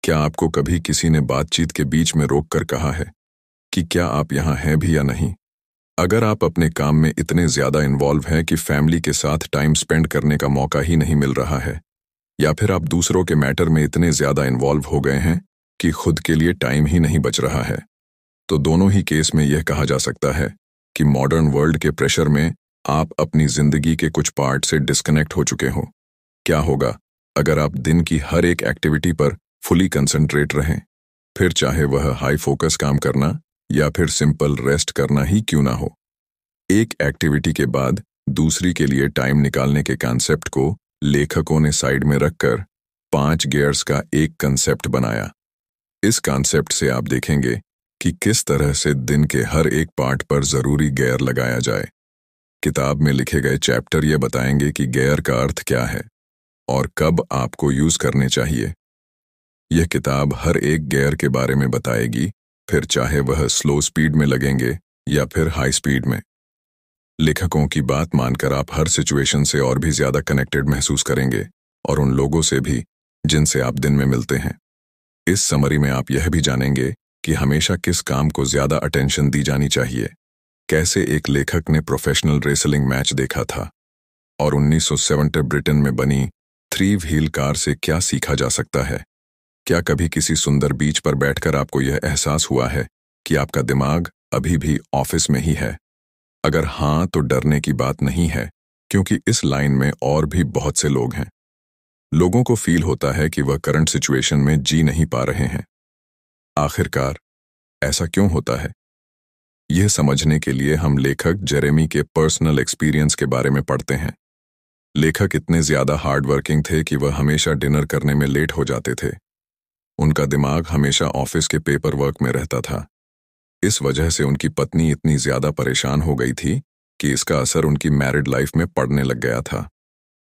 क्या आपको कभी किसी ने बातचीत के बीच में रोककर कहा है कि क्या आप यहाँ हैं भी या नहीं? अगर आप अपने काम में इतने ज़्यादा इन्वॉल्व हैं कि फैमिली के साथ टाइम स्पेंड करने का मौका ही नहीं मिल रहा है, या फिर आप दूसरों के मैटर में इतने ज़्यादा इन्वॉल्व हो गए हैं कि खुद के लिए टाइम ही नहीं बच रहा है, तो दोनों ही केस में यह कहा जा सकता है कि मॉडर्न वर्ल्ड के प्रेशर में आप अपनी ज़िंदगी के कुछ पार्ट से डिस्कनेक्ट हो चुके हो। क्या होगा अगर आप दिन की हर एक एक्टिविटी पर फुली कंसंट्रेट रहें, फिर चाहे वह हाई फोकस काम करना या फिर सिंपल रेस्ट करना ही क्यों ना हो। एक एक्टिविटी के बाद दूसरी के लिए टाइम निकालने के कॉन्सेप्ट को लेखकों ने साइड में रखकर 5 गियर्स का एक कॉन्सेप्ट बनाया। इस कॉन्सेप्ट से आप देखेंगे कि किस तरह से दिन के हर एक पार्ट पर जरूरी गियर लगाया जाए। किताब में लिखे गए चैप्टर ये बताएंगे कि गियर का अर्थ क्या है और कब आपको यूज करने चाहिए। यह किताब हर एक गियर के बारे में बताएगी, फिर चाहे वह स्लो स्पीड में लगेंगे या फिर हाई स्पीड में। लेखकों की बात मानकर आप हर सिचुएशन से और भी ज्यादा कनेक्टेड महसूस करेंगे, और उन लोगों से भी जिनसे आप दिन में मिलते हैं। इस समरी में आप यह भी जानेंगे कि हमेशा किस काम को ज्यादा अटेंशन दी जानी चाहिए, कैसे एक लेखक ने प्रोफेशनल रेसलिंग मैच देखा था, और 1970 ब्रिटेन में बनी 3 व्हील कार से क्या सीखा जा सकता है। क्या कभी किसी सुंदर बीच पर बैठकर आपको यह एहसास हुआ है कि आपका दिमाग अभी भी ऑफिस में ही है? अगर हाँ, तो डरने की बात नहीं है, क्योंकि इस लाइन में और भी बहुत से लोग हैं। लोगों को फील होता है कि वह करंट सिचुएशन में जी नहीं पा रहे हैं। आखिरकार ऐसा क्यों होता है? यह समझने के लिए हम लेखक जेरेमी के पर्सनल एक्सपीरियंस के बारे में पढ़ते हैं। लेखक इतने ज्यादा हार्ड वर्किंग थे कि वह हमेशा डिनर करने में लेट हो जाते थे। उनका दिमाग हमेशा ऑफिस के पेपर वर्क में रहता था। इस वजह से उनकी पत्नी इतनी ज्यादा परेशान हो गई थी कि इसका असर उनकी मैरिड लाइफ में पड़ने लग गया था।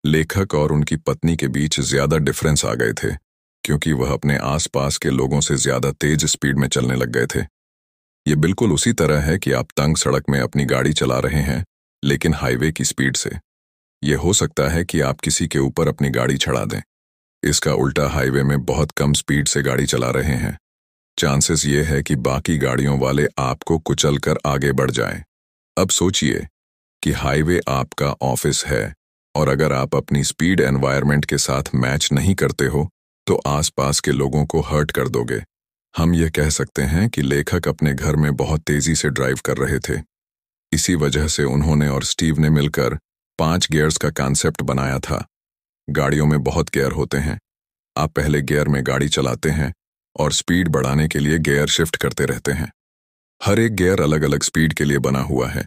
लेखक और उनकी पत्नी के बीच ज्यादा डिफरेंस आ गए थे, क्योंकि वह अपने आसपास के लोगों से ज्यादा तेज स्पीड में चलने लग गए थे। ये बिल्कुल उसी तरह है कि आप तंग सड़क में अपनी गाड़ी चला रहे हैं, लेकिन हाईवे की स्पीड से। यह हो सकता है कि आप किसी के ऊपर अपनी गाड़ी चढ़ा दें। इसका उल्टा हाईवे में बहुत कम स्पीड से गाड़ी चला रहे हैं। चांसेस ये है कि बाकी गाड़ियों वाले आपको कुचलकर आगे बढ़ जाएं। अब सोचिए कि हाईवे आपका ऑफिस है, और अगर आप अपनी स्पीड एनवायरनमेंट के साथ मैच नहीं करते हो तो आसपास के लोगों को हर्ट कर दोगे। हम यह कह सकते हैं कि लेखक अपने घर में बहुत तेजी से ड्राइव कर रहे थे। इसी वजह से उन्होंने और स्टीव ने मिलकर 5 गियर्स का कॉन्सेप्ट बनाया था। गाड़ियों में बहुत गियर होते हैं। आप पहले गियर में गाड़ी चलाते हैं और स्पीड बढ़ाने के लिए गियर शिफ्ट करते रहते हैं। हर एक गियर अलग अलग स्पीड के लिए बना हुआ है।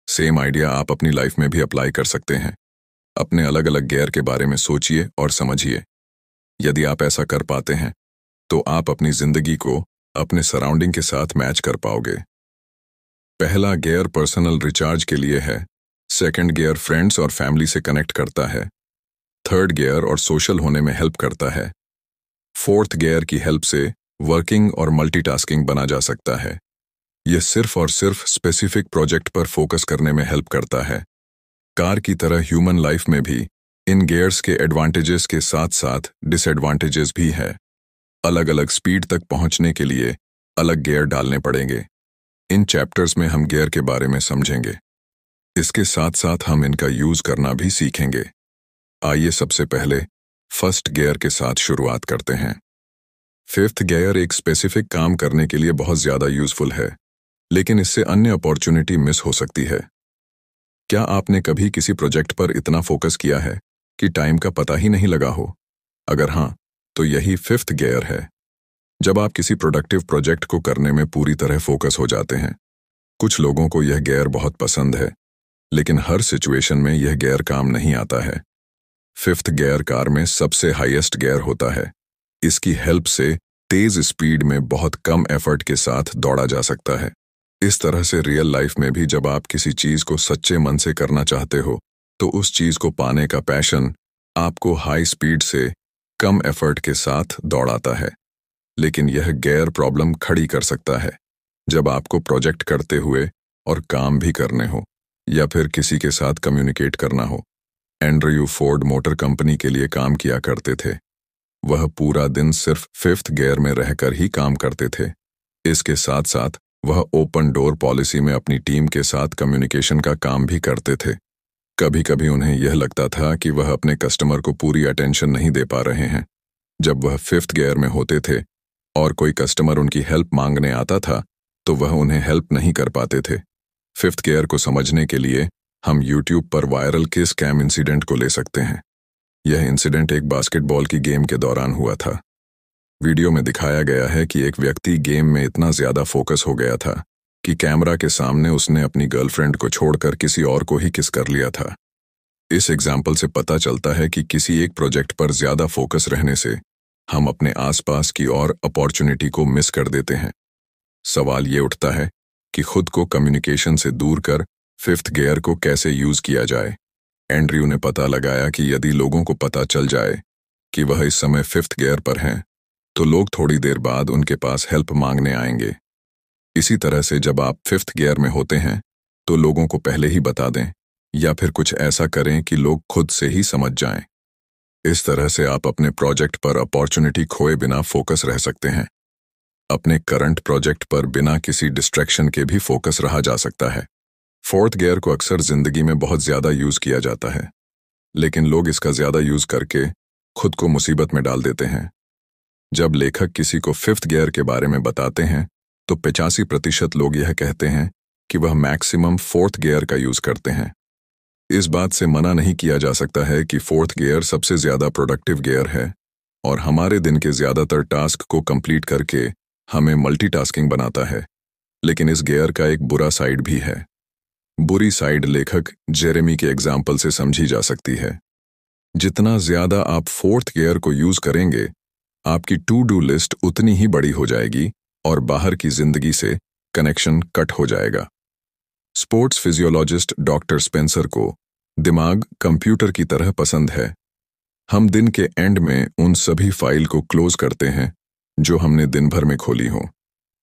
सेम आइडिया आप अपनी लाइफ में भी अप्लाई कर सकते हैं। अपने अलग अलग गियर के बारे में सोचिए और समझिए। यदि आप ऐसा कर पाते हैं तो आप अपनी जिंदगी को अपने सराउंडिंग के साथ मैच कर पाओगे। पहला गियर पर्सनल रिचार्ज के लिए है। सेकंड गियर फ्रेंड्स और फैमिली से कनेक्ट करता है। थर्ड गियर और सोशल होने में हेल्प करता है। फोर्थ गियर की हेल्प से वर्किंग और मल्टीटास्किंग बना जा सकता है। यह सिर्फ और सिर्फ स्पेसिफिक प्रोजेक्ट पर फोकस करने में हेल्प करता है। कार की तरह ह्यूमन लाइफ में भी इन गियर्स के एडवांटेजेस के साथ साथ डिसएडवांटेजेस भी है। अलग अलग स्पीड तक पहुंचने के लिए अलग गियर डालने पड़ेंगे। इन चैप्टर्स में हम गियर के बारे में समझेंगे। इसके साथ साथ हम इनका यूज करना भी सीखेंगे। आइए सबसे पहले फर्स्ट गियर के साथ शुरुआत करते हैं। फिफ्थ गियर एक स्पेसिफिक काम करने के लिए बहुत ज्यादा यूजफुल है, लेकिन इससे अन्य अपॉर्चुनिटी मिस हो सकती है। क्या आपने कभी किसी प्रोजेक्ट पर इतना फोकस किया है कि टाइम का पता ही नहीं लगा हो? अगर हाँ, तो यही फिफ्थ गियर है। जब आप किसी प्रोडक्टिव प्रोजेक्ट को करने में पूरी तरह फोकस हो जाते हैं। कुछ लोगों को यह गियर बहुत पसंद है, लेकिन हर सिचुएशन में यह गियर काम नहीं आता है। फिफ्थ गियर कार में सबसे हाईएस्ट गियर होता है। इसकी हेल्प से तेज स्पीड में बहुत कम एफर्ट के साथ दौड़ा जा सकता है। इस तरह से रियल लाइफ में भी जब आप किसी चीज को सच्चे मन से करना चाहते हो, तो उस चीज को पाने का पैशन आपको हाई स्पीड से कम एफर्ट के साथ दौड़ाता है। लेकिन यह गियर प्रॉब्लम खड़ी कर सकता है जब आपको प्रोजेक्ट करते हुए और काम भी करने हो, या फिर किसी के साथ कम्युनिकेट करना हो। एंड्रयू फोर्ड मोटर कंपनी के लिए काम किया करते थे। वह पूरा दिन सिर्फ फिफ्थ गियर में रहकर ही काम करते थे। इसके साथ साथ वह ओपन डोर पॉलिसी में अपनी टीम के साथ कम्युनिकेशन का काम भी करते थे। कभी कभी उन्हें यह लगता था कि वह अपने कस्टमर को पूरी अटेंशन नहीं दे पा रहे हैं। जब वह फिफ्थ गियर में होते थे और कोई कस्टमर उनकी हेल्प मांगने आता था तो वह उन्हें हेल्प नहीं कर पाते थे। फिफ्थ गियर को समझने के लिए हम यूट्यूब पर वायरल के स्कैम इंसिडेंट को ले सकते हैं। यह इंसिडेंट एक बास्केटबॉल की गेम के दौरान हुआ था। वीडियो में दिखाया गया है कि एक व्यक्ति गेम में इतना ज्यादा फोकस हो गया था कि कैमरा के सामने उसने अपनी गर्लफ्रेंड को छोड़कर किसी और को ही किस कर लिया था। इस एग्जाम्पल से पता चलता है कि किसी एक प्रोजेक्ट पर ज्यादा फोकस रहने से हम अपने आसपास की और अपॉर्चुनिटी को मिस कर देते हैं। सवाल ये उठता है कि खुद को कम्युनिकेशन से दूर कर फिफ्थ गियर को कैसे यूज किया जाए। एंड्रयू ने पता लगाया कि यदि लोगों को पता चल जाए कि वह इस समय फिफ्थ गियर पर हैं, तो लोग थोड़ी देर बाद उनके पास हेल्प मांगने आएंगे। इसी तरह से जब आप फिफ्थ गियर में होते हैं तो लोगों को पहले ही बता दें या फिर कुछ ऐसा करें कि लोग खुद से ही समझ जाएं। इस तरह से आप अपने प्रोजेक्ट पर अपॉर्चुनिटी खोए बिना फोकस रह सकते हैं। अपने करंट प्रोजेक्ट पर बिना किसी डिस्ट्रैक्शन के भी फोकस रहा जा सकता है। फोर्थ गियर को अक्सर जिंदगी में बहुत ज्यादा यूज किया जाता है, लेकिन लोग इसका ज्यादा यूज करके खुद को मुसीबत में डाल देते हैं। जब लेखक किसी को फिफ्थ गियर के बारे में बताते हैं तो 85% लोग यह कहते हैं कि वह मैक्सिमम फोर्थ गियर का यूज करते हैं। इस बात से मना नहीं किया जा सकता है कि फोर्थ गियर सबसे ज्यादा प्रोडक्टिव गियर है और हमारे दिन के ज्यादातर टास्क को कंप्लीट करके हमें मल्टीटास्किंग बनाता है। लेकिन इस गियर का एक बुरा साइड भी है। बुरी साइड लेखक जेरेमी के एग्जाम्पल से समझी जा सकती है। जितना ज्यादा आप फोर्थ गियर को यूज करेंगे, आपकी टू डू लिस्ट उतनी ही बड़ी हो जाएगी और बाहर की जिंदगी से कनेक्शन कट हो जाएगा। स्पोर्ट्स फिजियोलॉजिस्ट डॉक्टर स्पेंसर को दिमाग कंप्यूटर की तरह पसंद है। हम दिन के एंड में उन सभी फाइल को क्लोज करते हैं जो हमने दिन भर में खोली हो।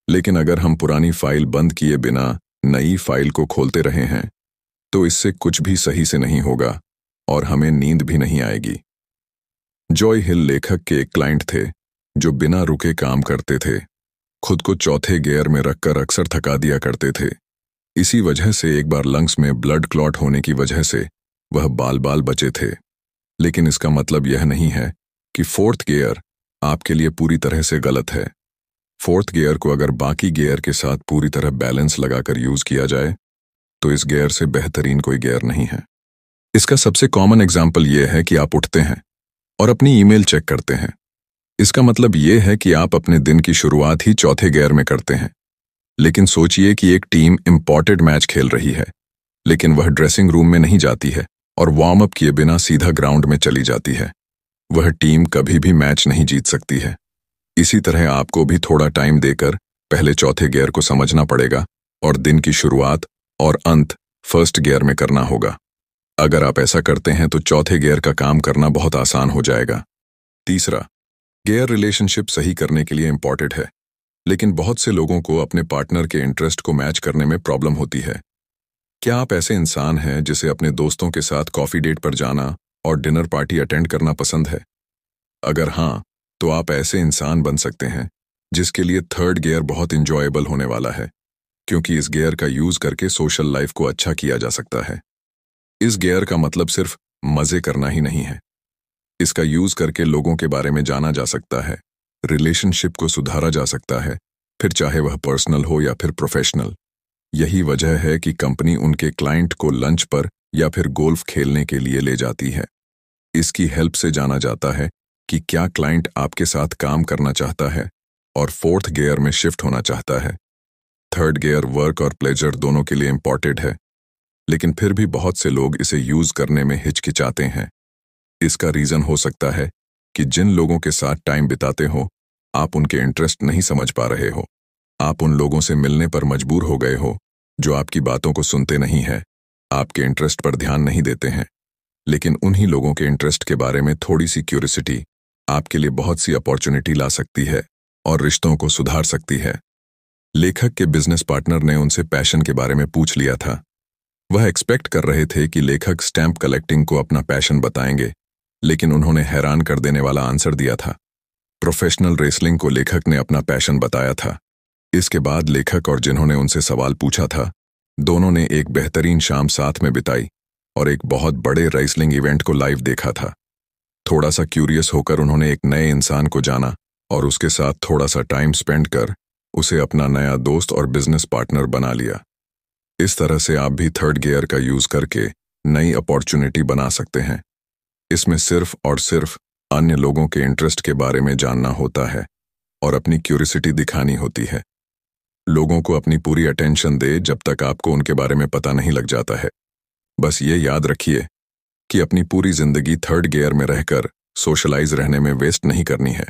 लेकिन अगर हम पुरानी फाइल बंद किए बिना नई फाइल को खोलते रहे हैं तो इससे कुछ भी सही से नहीं होगा और हमें नींद भी नहीं आएगी। जॉय हिल लेखक के एक क्लाइंट थे जो बिना रुके काम करते थे। खुद को चौथे गियर में रखकर अक्सर थका दिया करते थे। इसी वजह से एक बार लंग्स में ब्लड क्लॉट होने की वजह से वह बाल बाल बचे थे। लेकिन इसका मतलब यह नहीं है कि फोर्थ गियर आपके लिए पूरी तरह से गलत है। फोर्थ गियर को अगर बाकी गियर के साथ पूरी तरह बैलेंस लगाकर यूज किया जाए तो इस गियर से बेहतरीन कोई गियर नहीं है। इसका सबसे कॉमन एग्जाम्पल यह है कि आप उठते हैं और अपनी ईमेल चेक करते हैं। इसका मतलब यह है कि आप अपने दिन की शुरुआत ही चौथे गियर में करते हैं। लेकिन सोचिए कि एक टीम इंपॉर्टेंट मैच खेल रही है, लेकिन वह ड्रेसिंग रूम में नहीं जाती है और वार्म अप किए बिना सीधा ग्राउंड में चली जाती है। वह टीम कभी भी मैच नहीं जीत सकती है। इसी तरह आपको भी थोड़ा टाइम देकर पहले चौथे गियर को समझना पड़ेगा और दिन की शुरुआत और अंत फर्स्ट गियर में करना होगा। अगर आप ऐसा करते हैं तो चौथे गियर का काम करना बहुत आसान हो जाएगा। तीसरा, गियर रिलेशनशिप सही करने के लिए इंपॉर्टेंट है, लेकिन बहुत से लोगों को अपने पार्टनर के इंटरेस्ट को मैच करने में प्रॉब्लम होती है। क्या आप ऐसे इंसान हैं जिसे अपने दोस्तों के साथ कॉफी डेट पर जाना और डिनर पार्टी अटेंड करना पसंद है? अगर हाँ, तो आप ऐसे इंसान बन सकते हैं जिसके लिए थर्ड गियर बहुत इंजॉयबल होने वाला है, क्योंकि इस गियर का यूज करके सोशल लाइफ को अच्छा किया जा सकता है। इस गियर का मतलब सिर्फ मजे करना ही नहीं है। इसका यूज करके लोगों के बारे में जाना जा सकता है, रिलेशनशिप को सुधारा जा सकता है, फिर चाहे वह पर्सनल हो या फिर प्रोफेशनल। यही वजह है कि कंपनी उनके क्लाइंट को लंच पर या फिर गोल्फ खेलने के लिए ले जाती है। इसकी हेल्प से जाना जाता है कि क्या क्लाइंट आपके साथ काम करना चाहता है और फोर्थ गियर में शिफ्ट होना चाहता है। थर्ड गियर वर्क और प्लेजर दोनों के लिए इंपॉर्टेंट है, लेकिन फिर भी बहुत से लोग इसे यूज करने में हिचकिचाते हैं। इसका रीजन हो सकता है कि जिन लोगों के साथ टाइम बिताते हो आप उनके इंटरेस्ट नहीं समझ पा रहे हो। आप उन लोगों से मिलने पर मजबूर हो गए हो जो आपकी बातों को सुनते नहीं है, आपके इंटरेस्ट पर ध्यान नहीं देते हैं। लेकिन उन्हीं लोगों के इंटरेस्ट के बारे में थोड़ी सी क्यूरियोसिटी आपके लिए बहुत सी अपॉर्चुनिटी ला सकती है और रिश्तों को सुधार सकती है। लेखक के बिजनेस पार्टनर ने उनसे पैशन के बारे में पूछ लिया था। वह एक्सपेक्ट कर रहे थे कि लेखक स्टैम्प कलेक्टिंग को अपना पैशन बताएंगे, लेकिन उन्होंने हैरान कर देने वाला आंसर दिया था। प्रोफेशनल रेसलिंग को लेखक ने अपना पैशन बताया था। इसके बाद लेखक और जिन्होंने उनसे सवाल पूछा था, दोनों ने एक बेहतरीन शाम साथ में बिताई और एक बहुत बड़े रेसलिंग इवेंट को लाइव देखा था। थोड़ा सा क्यूरियस होकर उन्होंने एक नए इंसान को जाना और उसके साथ थोड़ा सा टाइम स्पेंड कर उसे अपना नया दोस्त और बिजनेस पार्टनर बना लिया। इस तरह से आप भी थर्ड गियर का यूज करके नई अपॉर्चुनिटी बना सकते हैं। इसमें सिर्फ और सिर्फ अन्य लोगों के इंटरेस्ट के बारे में जानना होता है और अपनी क्यूरियोसिटी दिखानी होती है। लोगों को अपनी पूरी अटेंशन दे जब तक आपको उनके बारे में पता नहीं लग जाता है। बस ये याद रखिए कि अपनी पूरी जिंदगी थर्ड गियर में रहकर सोशलाइज रहने में वेस्ट नहीं करनी है।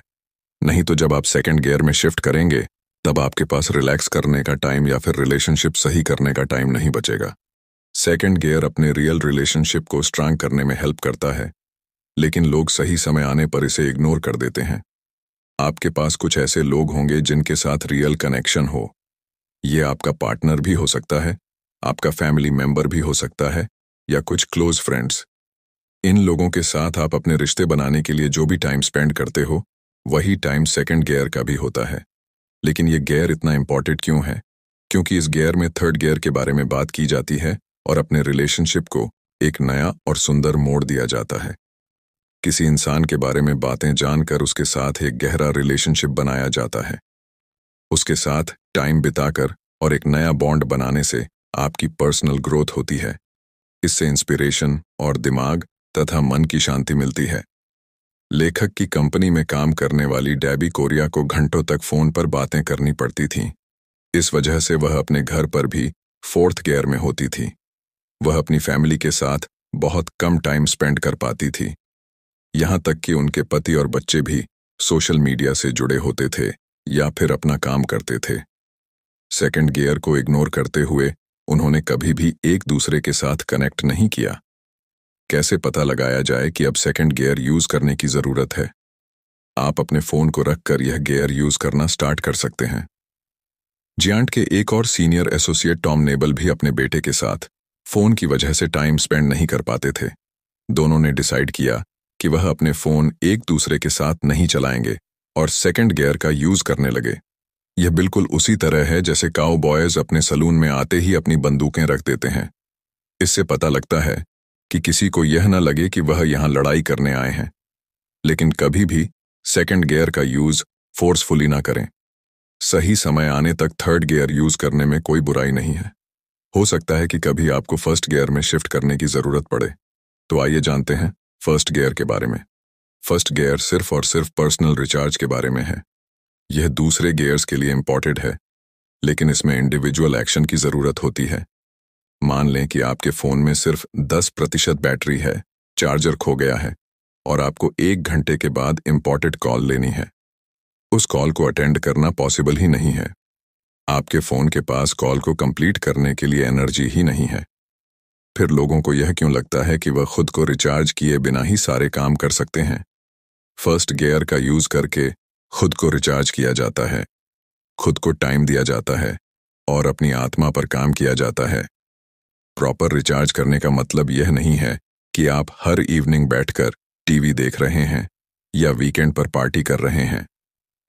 नहीं तो जब आप सेकंड गियर में शिफ्ट करेंगे तब आपके पास रिलैक्स करने का टाइम या फिर रिलेशनशिप सही करने का टाइम नहीं बचेगा। सेकंड गियर अपने रियल रिलेशनशिप को स्ट्रांग करने में हेल्प करता है, लेकिन लोग सही समय आने पर इसे इग्नोर कर देते हैं। आपके पास कुछ ऐसे लोग होंगे जिनके साथ रियल कनेक्शन हो। ये आपका पार्टनर भी हो सकता है, आपका फैमिली मेंबर भी हो सकता है, या कुछ क्लोज फ्रेंड्स। इन लोगों के साथ आप अपने रिश्ते बनाने के लिए जो भी टाइम स्पेंड करते हो, वही टाइम सेकंड गियर का भी होता है। लेकिन ये गियर इतना इंपॉर्टेंट क्यों है? क्योंकि इस गियर में थर्ड गियर के बारे में बात की जाती है और अपने रिलेशनशिप को एक नया और सुंदर मोड़ दिया जाता है। किसी इंसान के बारे में बातें जानकर उसके साथ एक गहरा रिलेशनशिप बनाया जाता है। उसके साथ टाइम बिताकर और एक नया बॉन्ड बनाने से आपकी पर्सनल ग्रोथ होती है। इससे इंस्पिरेशन और दिमाग तथा मन की शांति मिलती है। लेखक की कंपनी में काम करने वाली डेबी कोरिया को घंटों तक फोन पर बातें करनी पड़ती थीं। इस वजह से वह अपने घर पर भी फोर्थ गियर में होती थी। वह अपनी फैमिली के साथ बहुत कम टाइम स्पेंड कर पाती थी। यहाँ तक कि उनके पति और बच्चे भी सोशल मीडिया से जुड़े होते थे या फिर अपना काम करते थे। सेकंड गियर को इग्नोर करते हुए उन्होंने कभी भी एक दूसरे के साथ कनेक्ट नहीं किया। कैसे पता लगाया जाए कि अब सेकंड गियर यूज करने की जरूरत है? आप अपने फोन को रखकर यह गियर यूज करना स्टार्ट कर सकते हैं। जियांट के एक और सीनियर एसोसिएट टॉम नेबल भी अपने बेटे के साथ फोन की वजह से टाइम स्पेंड नहीं कर पाते थे। दोनों ने डिसाइड किया कि वह अपने फोन एक दूसरे के साथ नहीं चलाएंगे और सेकंड गियर का यूज करने लगे। यह बिल्कुल उसी तरह है जैसे काउबॉयज अपने सलून में आते ही अपनी बंदूकें रख देते हैं। इससे पता लगता है कि किसी को यह न लगे कि वह यहां लड़ाई करने आए हैं। लेकिन कभी भी सेकंड गियर का यूज फोर्सफुली ना करें। सही समय आने तक थर्ड गियर यूज करने में कोई बुराई नहीं है। हो सकता है कि कभी आपको फर्स्ट गियर में शिफ्ट करने की जरूरत पड़े। तो आइए जानते हैं फर्स्ट गियर के बारे में। फर्स्ट गियर सिर्फ और सिर्फ पर्सनल रिचार्ज के बारे में है। यह दूसरे गियर्स के लिए इंपॉर्टेंट है, लेकिन इसमें इंडिविजुअल एक्शन की जरूरत होती है। मान लें कि आपके फोन में सिर्फ 10% बैटरी है, चार्जर खो गया है और आपको 1 घंटे के बाद इंपॉर्टेंट कॉल लेनी है। उस कॉल को अटेंड करना पॉसिबल ही नहीं है। आपके फोन के पास कॉल को कंप्लीट करने के लिए एनर्जी ही नहीं है। फिर लोगों को यह क्यों लगता है कि वह खुद को रिचार्ज किए बिना ही सारे काम कर सकते हैं? फर्स्ट गियर का यूज करके खुद को रिचार्ज किया जाता है, खुद को टाइम दिया जाता है और अपनी आत्मा पर काम किया जाता है। प्रॉपर रिचार्ज करने का मतलब यह नहीं है कि आप हर इवनिंग बैठकर टीवी देख रहे हैं या वीकेंड पर पार्टी कर रहे हैं,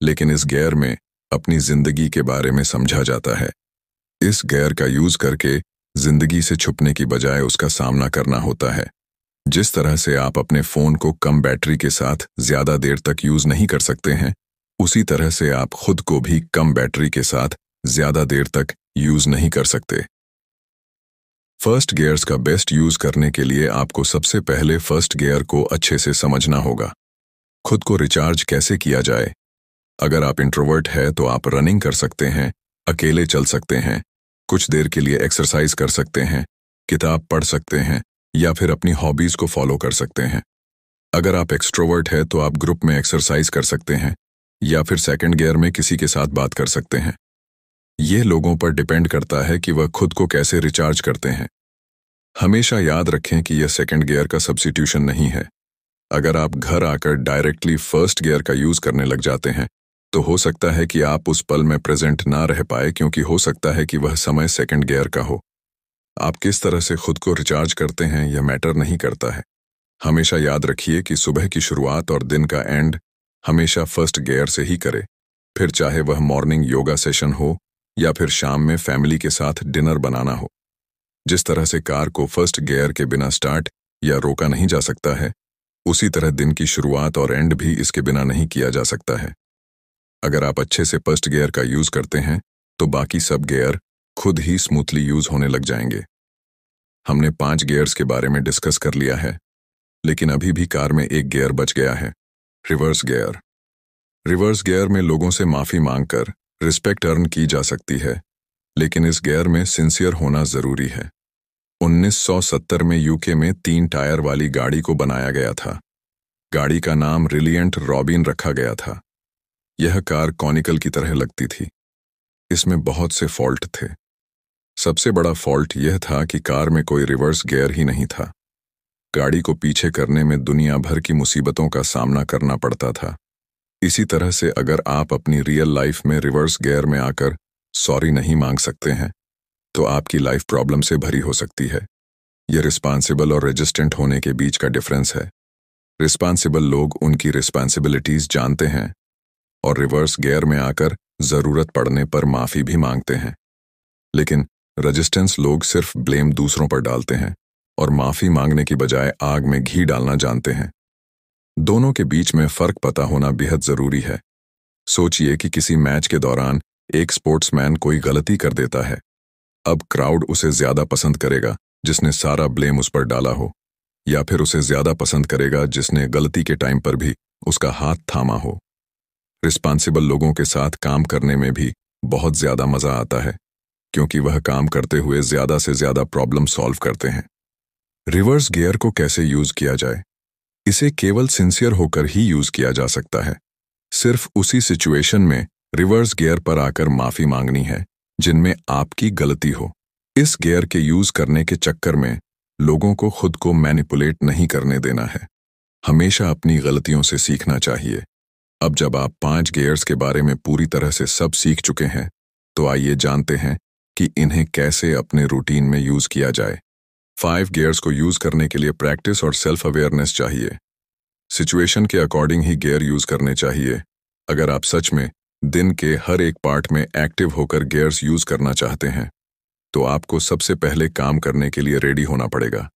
लेकिन इस गियर में अपनी जिंदगी के बारे में समझा जाता है। इस गियर का यूज करके जिंदगी से छुपने की बजाय उसका सामना करना होता है। जिस तरह से आप अपने फोन को कम बैटरी के साथ ज्यादा देर तक यूज नहीं कर सकते हैं, उसी तरह से आप खुद को भी कम बैटरी के साथ ज्यादा देर तक यूज नहीं कर सकते। फर्स्ट गियर्स का बेस्ट यूज करने के लिए आपको सबसे पहले फर्स्ट गियर को अच्छे से समझना होगा। खुद को रिचार्ज कैसे किया जाए? अगर आप इंट्रोवर्ट है तो आप रनिंग कर सकते हैं, अकेले चल सकते हैं, कुछ देर के लिए एक्सरसाइज कर सकते हैं, किताब पढ़ सकते हैं या फिर अपनी हॉबीज को फॉलो कर सकते हैं। अगर आप एक्सट्रोवर्ट है तो आप ग्रुप में एक्सरसाइज कर सकते हैं या फिर सेकंड गियर में किसी के साथ बात कर सकते हैं। यह लोगों पर डिपेंड करता है कि वह खुद को कैसे रिचार्ज करते हैं। हमेशा याद रखें कि यह सेकंड गियर का सब्स्टिट्यूशन नहीं है। अगर आप घर आकर डायरेक्टली फर्स्ट गियर का यूज करने लग जाते हैं तो हो सकता है कि आप उस पल में प्रेजेंट ना रह पाए, क्योंकि हो सकता है कि वह समय सेकंड गियर का हो। आप किस तरह से खुद को रिचार्ज करते हैं यह मैटर नहीं करता है। हमेशा याद रखिए कि सुबह की शुरुआत और दिन का एंड हमेशा फर्स्ट गियर से ही करे, फिर चाहे वह मॉर्निंग योगा सेशन हो या फिर शाम में फैमिली के साथ डिनर बनाना हो। जिस तरह से कार को फर्स्ट गियर के बिना स्टार्ट या रोका नहीं जा सकता है, उसी तरह दिन की शुरुआत और एंड भी इसके बिना नहीं किया जा सकता है। अगर आप अच्छे से फर्स्ट गियर का यूज करते हैं तो बाकी सब गियर खुद ही स्मूथली यूज होने लग जाएंगे। हमने 5 गियर्स के बारे में डिस्कस कर लिया है, लेकिन अभी भी कार में एक गियर बच गया है, रिवर्स गियर। रिवर्स गियर में लोगों से माफी मांगकर रिस्पेक्ट अर्न की जा सकती है, लेकिन इस गियर में सिंसियर होना जरूरी है। 1970 में यूके में 3 टायर वाली गाड़ी को बनाया गया था। गाड़ी का नाम रिलिएंट रॉबिन रखा गया था। यह कार कॉनिकल की तरह लगती थी। इसमें बहुत से फॉल्ट थे। सबसे बड़ा फॉल्ट यह था कि कार में कोई रिवर्स गियर ही नहीं था। गाड़ी को पीछे करने में दुनिया भर की मुसीबतों का सामना करना पड़ता था। इसी तरह से अगर आप अपनी रियल लाइफ में रिवर्स गियर में आकर सॉरी नहीं मांग सकते हैं, तो आपकी लाइफ प्रॉब्लम से भरी हो सकती है। यह रिस्पॉन्सिबल और रेजिस्टेंट होने के बीच का डिफरेंस है। रिस्पॉन्सिबल लोग उनकी रिस्पॉन्सिबिलिटीज जानते हैं और रिवर्स गियर में आकर जरूरत पड़ने पर माफी भी मांगते हैं, लेकिन रेजिस्टेंस लोग सिर्फ ब्लेम दूसरों पर डालते हैं और माफी मांगने की बजाय आग में घी डालना जानते हैं। दोनों के बीच में फर्क पता होना बेहद जरूरी है। सोचिए कि किसी मैच के दौरान एक स्पोर्ट्समैन कोई गलती कर देता है। अब क्राउड उसे ज्यादा पसंद करेगा जिसने सारा ब्लेम उस पर डाला हो, या फिर उसे ज्यादा पसंद करेगा जिसने गलती के टाइम पर भी उसका हाथ थामा हो। रिस्पॉन्सिबल लोगों के साथ काम करने में भी बहुत ज्यादा मजा आता है, क्योंकि वह काम करते हुए ज्यादा से ज्यादा प्रॉब्लम सॉल्व करते हैं। रिवर्स गियर को कैसे यूज किया जाए? इसे केवल सिंसियर होकर ही यूज किया जा सकता है। सिर्फ उसी सिचुएशन में रिवर्स गियर पर आकर माफी मांगनी है जिनमें आपकी गलती हो। इस गियर के यूज करने के चक्कर में लोगों को खुद को मैनिपुलेट नहीं करने देना है। हमेशा अपनी गलतियों से सीखना चाहिए। अब जब आप 5 गियर्स के बारे में पूरी तरह से सब सीख चुके हैं, तो आइए जानते हैं कि इन्हें कैसे अपने रूटीन में यूज किया जाए। 5 गियर्स को यूज करने के लिए प्रैक्टिस और सेल्फ अवेयरनेस चाहिए। सिचुएशन के अकॉर्डिंग ही गियर यूज करने चाहिए। अगर आप सच में दिन के हर एक पार्ट में एक्टिव होकर गियर्स यूज करना चाहते हैं, तो आपको सबसे पहले काम करने के लिए रेडी होना पड़ेगा।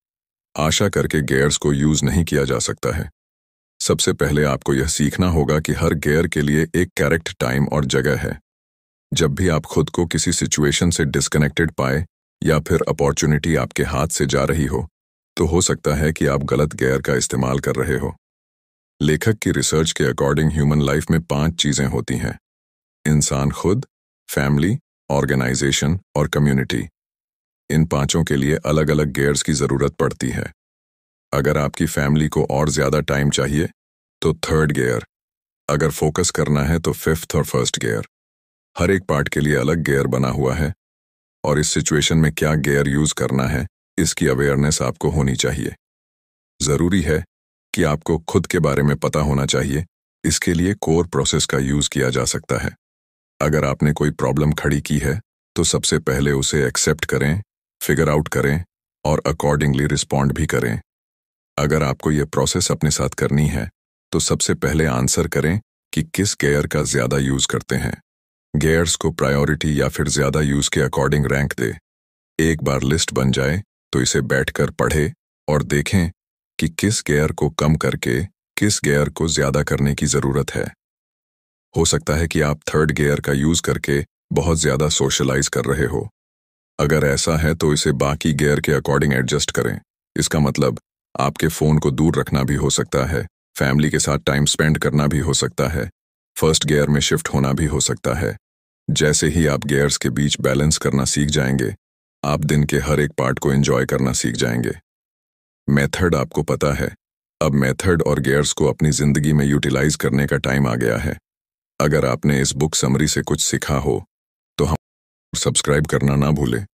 आशा करके गियर्स को यूज नहीं किया जा सकता है। सबसे पहले आपको यह सीखना होगा कि हर गियर के लिए एक करेक्ट टाइम और जगह है। जब भी आप खुद को किसी सिचुएशन से डिस्कनेक्टेड पाए या फिर अपॉर्चुनिटी आपके हाथ से जा रही हो, तो हो सकता है कि आप गलत गियर का इस्तेमाल कर रहे हो। लेखक की रिसर्च के अकॉर्डिंग ह्यूमन लाइफ में 5 चीजें होती हैं: इंसान खुद, फैमिली, ऑर्गेनाइजेशन और कम्युनिटी। इन 5 के लिए अलग अलग गियर्स की जरूरत पड़ती है। अगर आपकी फैमिली को और ज्यादा टाइम चाहिए तो 3rd गियर, अगर फोकस करना है तो 5th और 1st गियर। हर एक पार्ट के लिए अलग गियर बना हुआ है और इस सिचुएशन में क्या गियर यूज करना है, इसकी अवेयरनेस आपको होनी चाहिए। जरूरी है कि आपको खुद के बारे में पता होना चाहिए। इसके लिए कोर प्रोसेस का यूज किया जा सकता है। अगर आपने कोई प्रॉब्लम खड़ी की है तो सबसे पहले उसे एक्सेप्ट करें, फिगर आउट करें और अकॉर्डिंगली रिस्पॉन्ड भी करें। अगर आपको यह प्रोसेस अपने साथ करनी है तो सबसे पहले आंसर करें कि किस गियर का ज्यादा यूज करते हैं। गियर्स को प्रायोरिटी या फिर ज्यादा यूज के अकॉर्डिंग रैंक दे। एक बार लिस्ट बन जाए तो इसे बैठकर पढ़े और देखें कि किस गियर को कम करके किस गियर को ज्यादा करने की जरूरत है। हो सकता है कि आप 3rd गियर का यूज करके बहुत ज्यादा सोशलाइज कर रहे हो। अगर ऐसा है तो इसे बाकी गियर के अकॉर्डिंग एडजस्ट करें। इसका मतलब आपके फोन को दूर रखना भी हो सकता है, फैमिली के साथ टाइम स्पेंड करना भी हो सकता है, 1st गियर में शिफ्ट होना भी हो सकता है। जैसे ही आप गियर्स के बीच बैलेंस करना सीख जाएंगे, आप दिन के हर एक पार्ट को एंजॉय करना सीख जाएंगे। मेथड आपको पता है। अब मेथड और गियर्स को अपनी जिंदगी में यूटिलाइज करने का टाइम आ गया है। अगर आपने इस बुक समरी से कुछ सीखा हो तो हम सब्सक्राइब करना ना भूलें।